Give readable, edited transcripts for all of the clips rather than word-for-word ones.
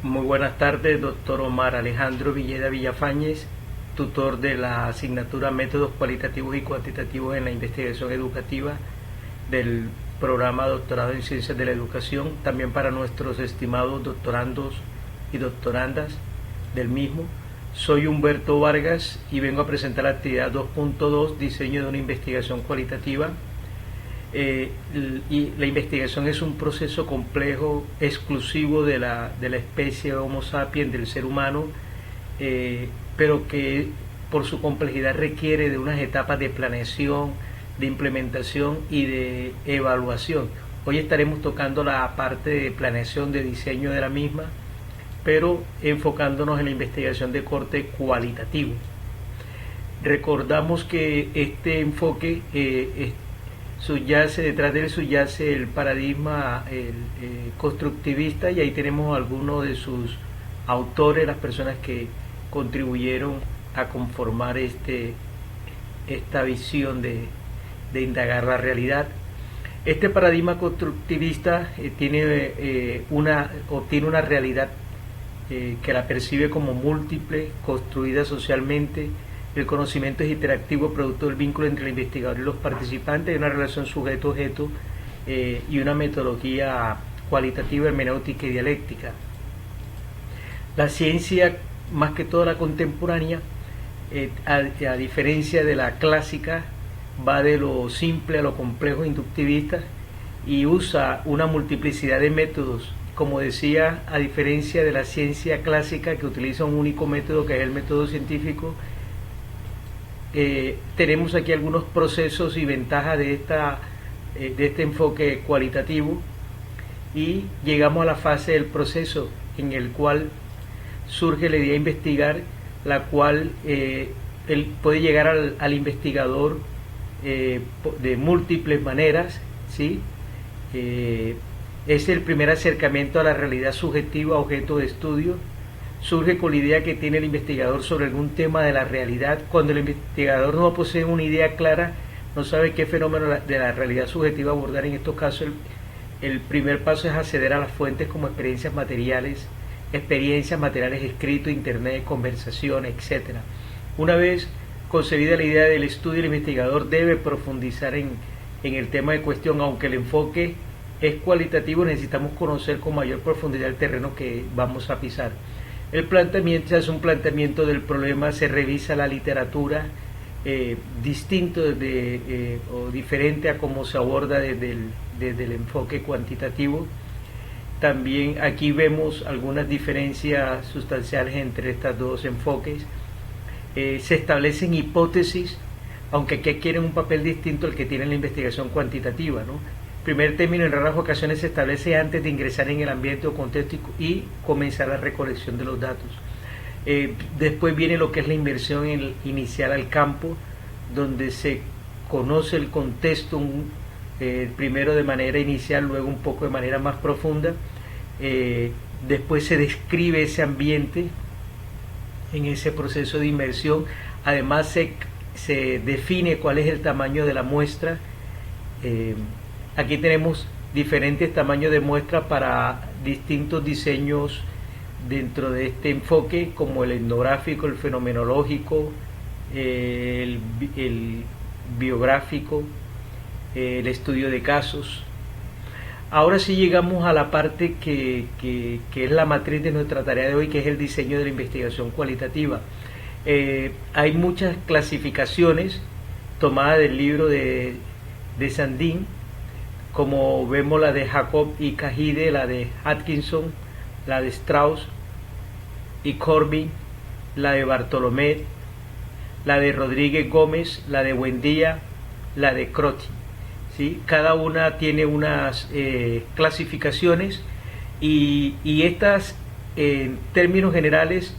Muy buenas tardes, doctor Omar Alejandro Villeda Villafañez, tutor de la asignatura Métodos Cualitativos y Cuantitativos en la Investigación Educativa del programa Doctorado en Ciencias de la Educación, también para nuestros estimados doctorandos y doctorandas del mismo. Soy Humberto Vargas y vengo a presentar la actividad 2.2, diseño de una investigación cualitativa. Y la investigación es un proceso complejo, exclusivo de la especie Homo sapiens, del ser humano, pero que por su complejidad requiere de unas etapas de planeación, de implementación y de evaluación. Hoy estaremos tocando la parte de planeación, de diseño de la misma, pero enfocándonos en la investigación de corte cualitativo. Recordamos que este enfoque detrás de él subyace el paradigma constructivista, y ahí tenemos algunos de sus autores, las personas que contribuyeron a conformar esta visión de indagar la realidad. Este paradigma constructivista obtiene una realidad que la percibe como múltiple, construida socialmente. El conocimiento es interactivo, producto del vínculo entre el investigador y los participantes, hay una relación sujeto-objeto y una metodología cualitativa, hermenéutica y dialéctica. La ciencia, más que todo la contemporánea, a diferencia de la clásica, va de lo simple a lo complejo inductivista y usa una multiplicidad de métodos. Como decía, a diferencia de la ciencia clásica, que utiliza un único método, que es el método científico, tenemos aquí algunos procesos y ventajas de este enfoque cualitativo, y llegamos a la fase del proceso en el cual surge la idea de investigar, la cual él puede llegar al investigador de múltiples maneras, ¿sí? Es el primer acercamiento a la realidad subjetiva, objeto de estudio. Surge con la idea que tiene el investigador sobre algún tema de la realidad. Cuando el investigador no posee una idea clara, no sabe qué fenómeno de la realidad subjetiva abordar. En estos casos, el primer paso es acceder a las fuentes como experiencias materiales escrito, internet, conversación, etc. Una vez concebida la idea del estudio, el investigador debe profundizar en el tema de cuestión. Aunque el enfoque es cualitativo, necesitamos conocer con mayor profundidad el terreno que vamos a pisar. El planteamiento es un planteamiento del problema, se revisa la literatura, distinto o diferente a cómo se aborda desde el enfoque cuantitativo. También aquí vemos algunas diferencias sustanciales entre estos dos enfoques. Se establecen hipótesis, aunque aquí adquieren un papel distinto al que tiene la investigación cuantitativa, ¿no? Primer término en raras ocasiones se establece antes de ingresar en el ambiente o contexto y comenzar la recolección de los datos. Después viene lo que es la inversión inicial al campo, donde se conoce el contexto, primero de manera inicial, luego un poco de manera más profunda. Después se describe ese ambiente en ese proceso de inmersión. Además se define cuál es el tamaño de la muestra. Aquí tenemos diferentes tamaños de muestra para distintos diseños dentro de este enfoque, como el etnográfico, el fenomenológico, el biográfico, el estudio de casos. Ahora sí llegamos a la parte que es la matriz de nuestra tarea de hoy, que es el diseño de la investigación cualitativa. Hay muchas clasificaciones tomadas del libro de Sandin, como vemos la de Jacob y Cajide, la de Atkinson, la de Strauss y Corbin, la de Bartolomé, la de Rodríguez Gómez, la de Buendía, la de Crotty, ¿sí? Cada una tiene unas clasificaciones, y estas, en términos generales,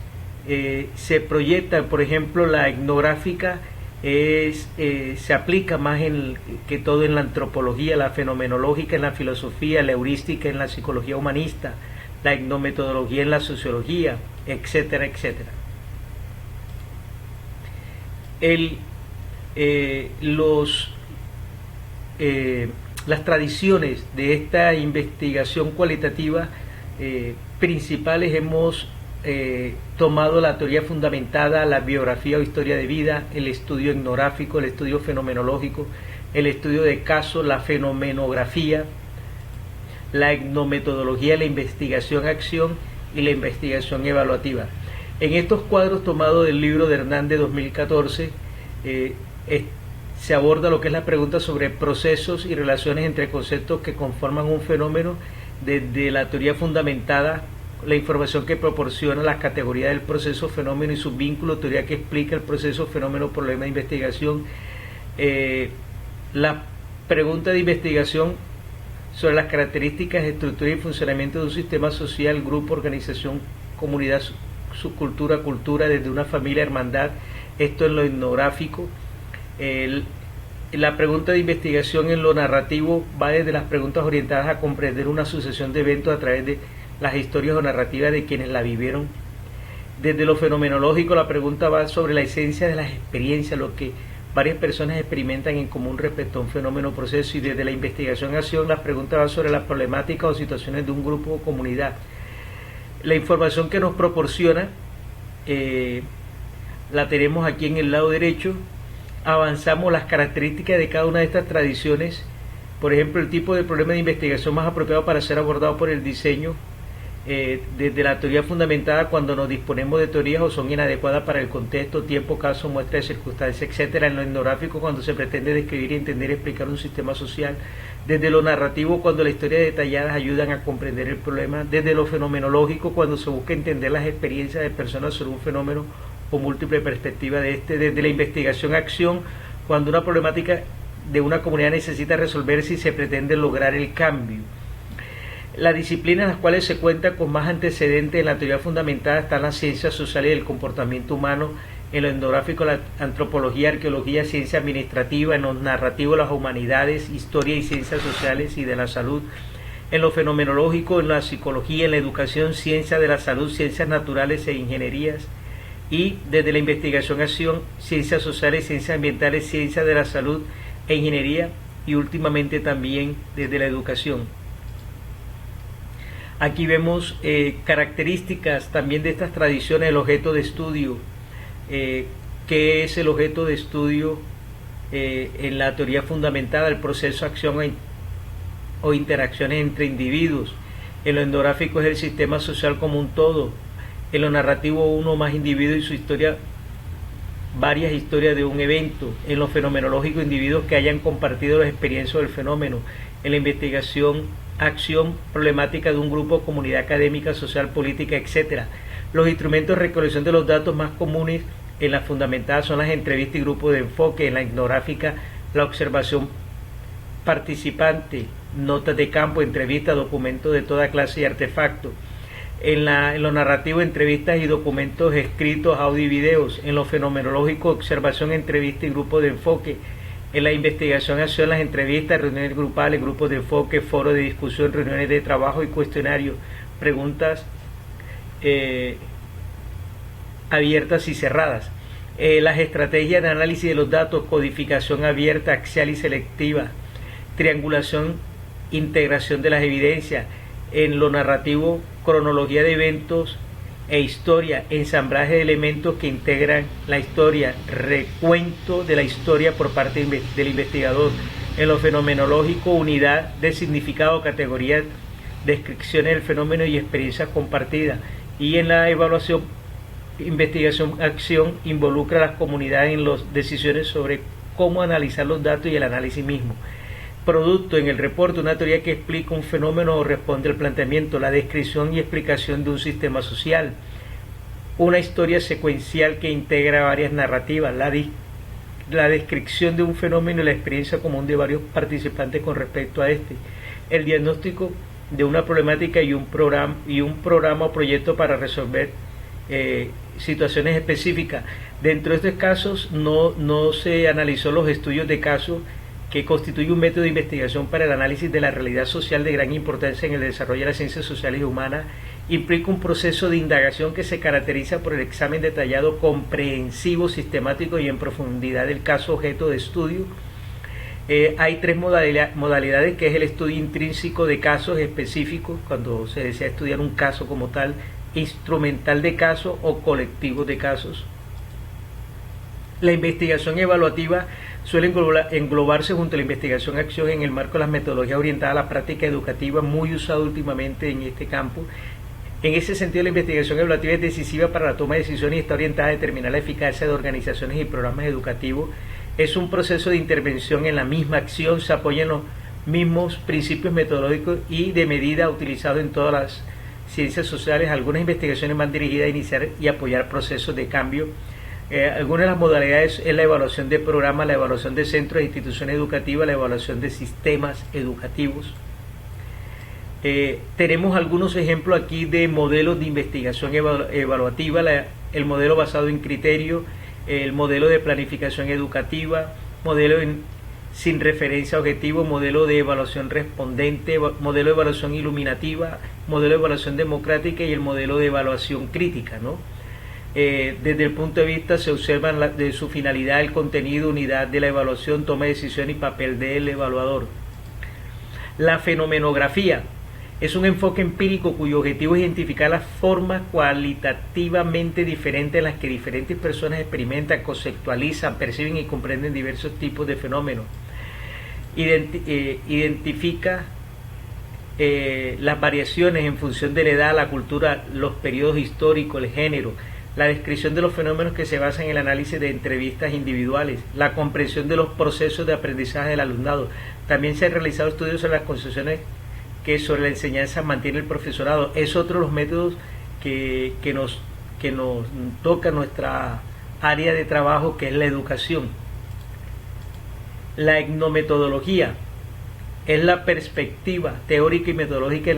se proyectan. Por ejemplo, la etnográfica se aplica más que todo en la antropología, la fenomenológica en la filosofía, la heurística en la psicología humanista, la etnometodología en la sociología, etcétera, etcétera. Las tradiciones de esta investigación cualitativa principales hemos tomado la teoría fundamentada, la biografía o historia de vida, el estudio etnográfico, el estudio fenomenológico, el estudio de casos, la fenomenografía, la etnometodología, la investigación-acción y la investigación evaluativa. En estos cuadros tomados del libro de Hernández 2014 se aborda lo que es la pregunta sobre procesos y relaciones entre conceptos que conforman un fenómeno, desde la teoría fundamentada, la información que proporciona las categorías del proceso, fenómeno y sus vínculos, teoría que explica el proceso, fenómeno, problema de investigación, la pregunta de investigación sobre las características, estructura y funcionamiento de un sistema social, grupo, organización, comunidad, subcultura, cultura, desde una familia, hermandad, esto en lo etnográfico. La pregunta de investigación en lo narrativo va desde las preguntas orientadas a comprender una sucesión de eventos a través de las historias o narrativas de quienes la vivieron. Desde lo fenomenológico, la pregunta va sobre la esencia de las experiencias, lo que varias personas experimentan en común respecto a un fenómeno o proceso, y desde la investigación-acción, las preguntas van sobre las problemáticas o situaciones de un grupo o comunidad. La información que nos proporciona la tenemos aquí en el lado derecho. Avanzamos las características de cada una de estas tradiciones, por ejemplo, el tipo de problema de investigación más apropiado para ser abordado por el diseño, desde la teoría fundamentada, cuando nos disponemos de teorías o son inadecuadas para el contexto, tiempo, caso, muestra de circunstancias, etcétera. En lo etnográfico, cuando se pretende describir, entender y explicar un sistema social. Desde lo narrativo, cuando las historias detalladas ayudan a comprender el problema. Desde lo fenomenológico, cuando se busca entender las experiencias de personas sobre un fenómeno o múltiple perspectiva de este. Desde la investigación-acción, cuando una problemática de una comunidad necesita resolverse y se pretende lograr el cambio. Las disciplinas en las cuales se cuenta con más antecedentes en la teoría fundamentada están las ciencias sociales y el comportamiento humano, en lo etnográfico la antropología, arqueología, ciencia administrativa, en lo narrativo las humanidades, historia y ciencias sociales y de la salud, en lo fenomenológico, en la psicología, en la educación, ciencia de la salud, ciencias naturales e ingenierías, y desde la investigación-acción, ciencias sociales, ciencias ambientales, ciencias de la salud e ingeniería, y últimamente también desde la educación. Aquí vemos características también de estas tradiciones, el objeto de estudio. ¿Qué es el objeto de estudio en la teoría fundamentada? El proceso, acción o interacciones entre individuos. En lo etnográfico es el sistema social como un todo. En lo narrativo, uno o más individuos y su historia, varias historias de un evento. En lo fenomenológico, individuos que hayan compartido las experiencias del fenómeno. En la investigación, acción, problemática de un grupo, comunidad académica, social, política, etc. Los instrumentos de recolección de los datos más comunes en la fundamentada son las entrevistas y grupos de enfoque. En la etnográfica, la observación participante, notas de campo, entrevistas, documentos de toda clase y artefactos. En lo narrativo, entrevistas y documentos escritos, audio y videos. En lo fenomenológico, observación, entrevista y grupo de enfoque. En la investigación-acción, las entrevistas, reuniones grupales, grupos de enfoque, foros de discusión, reuniones de trabajo y cuestionarios, preguntas abiertas y cerradas. Las estrategias de análisis de los datos, codificación abierta, axial y selectiva, triangulación, integración de las evidencias. En lo narrativo, cronología de eventos e historia, ensamblaje de elementos que integran la historia, recuento de la historia por parte del investigador. En lo fenomenológico, unidad de significado, categorías, descripciones del fenómeno y experiencias compartidas. Y en la evaluación, investigación, acción, involucra a las comunidades en las decisiones sobre cómo analizar los datos y el análisis mismo. Producto, en el reporte, una teoría que explica un fenómeno o responde al planteamiento, la descripción y explicación de un sistema social, una historia secuencial que integra varias narrativas, la descripción de un fenómeno y la experiencia común de varios participantes con respecto a este, el diagnóstico de una problemática y un programa o proyecto para resolver situaciones específicas. Dentro de estos casos no se analizó los estudios de caso, que constituye un método de investigación para el análisis de la realidad social de gran importancia en el desarrollo de las ciencias sociales y humanas. Implica un proceso de indagación que se caracteriza por el examen detallado, comprensivo, sistemático y en profundidad del caso objeto de estudio. Hay tres modalidades, que es el estudio intrínseco de casos específicos, cuando se desea estudiar un caso como tal, instrumental de casos o colectivos de casos. La investigación evaluativa suele englobarse junto a la investigación-acción en el marco de las metodologías orientadas a la práctica educativa, muy usada últimamente en este campo. En ese sentido, la investigación evaluativa es decisiva para la toma de decisiones y está orientada a determinar la eficacia de organizaciones y programas educativos. Es un proceso de intervención en la misma acción, se apoya en los mismos principios metodológicos y de medida utilizados en todas las ciencias sociales. Algunas investigaciones van dirigidas a iniciar y apoyar procesos de cambio. Algunas de las modalidades es la evaluación de programas, la evaluación de centros e instituciones educativas, la evaluación de sistemas educativos. Tenemos algunos ejemplos aquí de modelos de investigación evaluativa, el modelo basado en criterio, el modelo de planificación educativa, modelo sin referencia a objetivo, modelo de evaluación respondente, modelo de evaluación iluminativa, modelo de evaluación democrática y el modelo de evaluación crítica, ¿no? Desde el punto de vista se observan de su finalidad, el contenido, unidad de la evaluación, toma de decisión y papel del evaluador. La fenomenografía es un enfoque empírico cuyo objetivo es identificar las formas cualitativamente diferentes en las que diferentes personas experimentan, conceptualizan, perciben y comprenden diversos tipos de fenómenos. Identifica las variaciones en función de la edad, la cultura, los periodos históricos, el género, la descripción de los fenómenos que se basan en el análisis de entrevistas individuales, la comprensión de los procesos de aprendizaje del alumnado. También se han realizado estudios sobre las concepciones que sobre la enseñanza mantiene el profesorado. Es otro de los métodos que nos toca nuestra área de trabajo, que es la educación. La etnometodología es la perspectiva teórica y metodológica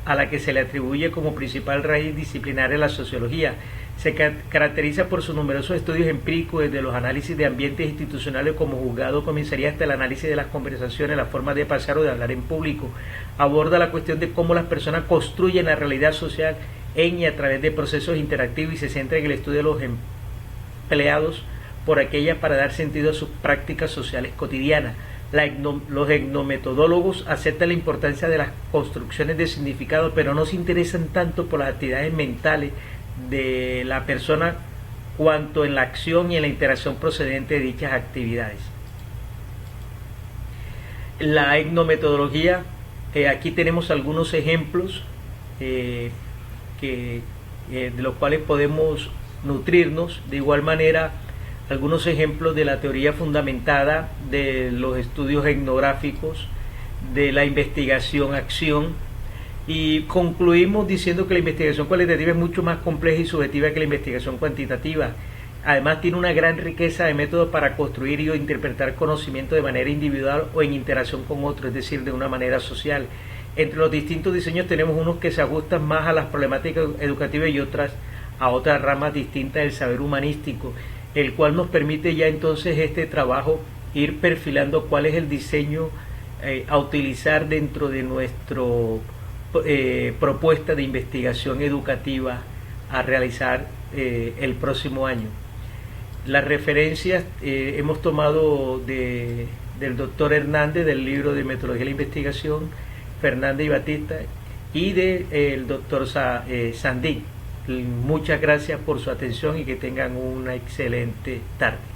a la que se le atribuye como principal raíz disciplinaria la sociología. Se caracteriza por sus numerosos estudios empíricos, desde los análisis de ambientes institucionales como juzgado, comisaría, hasta el análisis de las conversaciones, la forma de pasar o de hablar en público. Aborda la cuestión de cómo las personas construyen la realidad social en y a través de procesos interactivos y se centra en el estudio de los empleados por aquellas para dar sentido a sus prácticas sociales cotidianas. Los etnometodólogos aceptan la importancia de las construcciones de significado, pero no se interesan tanto por las actividades mentales de la persona cuanto en la acción y en la interacción procedente de dichas actividades. La etnometodología, aquí tenemos algunos ejemplos de los cuales podemos nutrirnos. De igual manera, algunos ejemplos de la teoría fundamentada, de los estudios etnográficos, de la investigación-acción. Y concluimos diciendo que la investigación cualitativa es mucho más compleja y subjetiva que la investigación cuantitativa. Además, tiene una gran riqueza de métodos para construir y interpretar conocimiento de manera individual o en interacción con otros, es decir, de una manera social. Entre los distintos diseños tenemos unos que se ajustan más a las problemáticas educativas y otras a otras ramas distintas del saber humanístico, el cual nos permite ya entonces este trabajo ir perfilando cuál es el diseño a utilizar dentro de nuestro propuesta de investigación educativa a realizar el próximo año. Las referencias hemos tomado del doctor Hernández, del libro de Metodología de la Investigación, Fernández y Batista, y del doctor Sandín. Muchas gracias por su atención y que tengan una excelente tarde.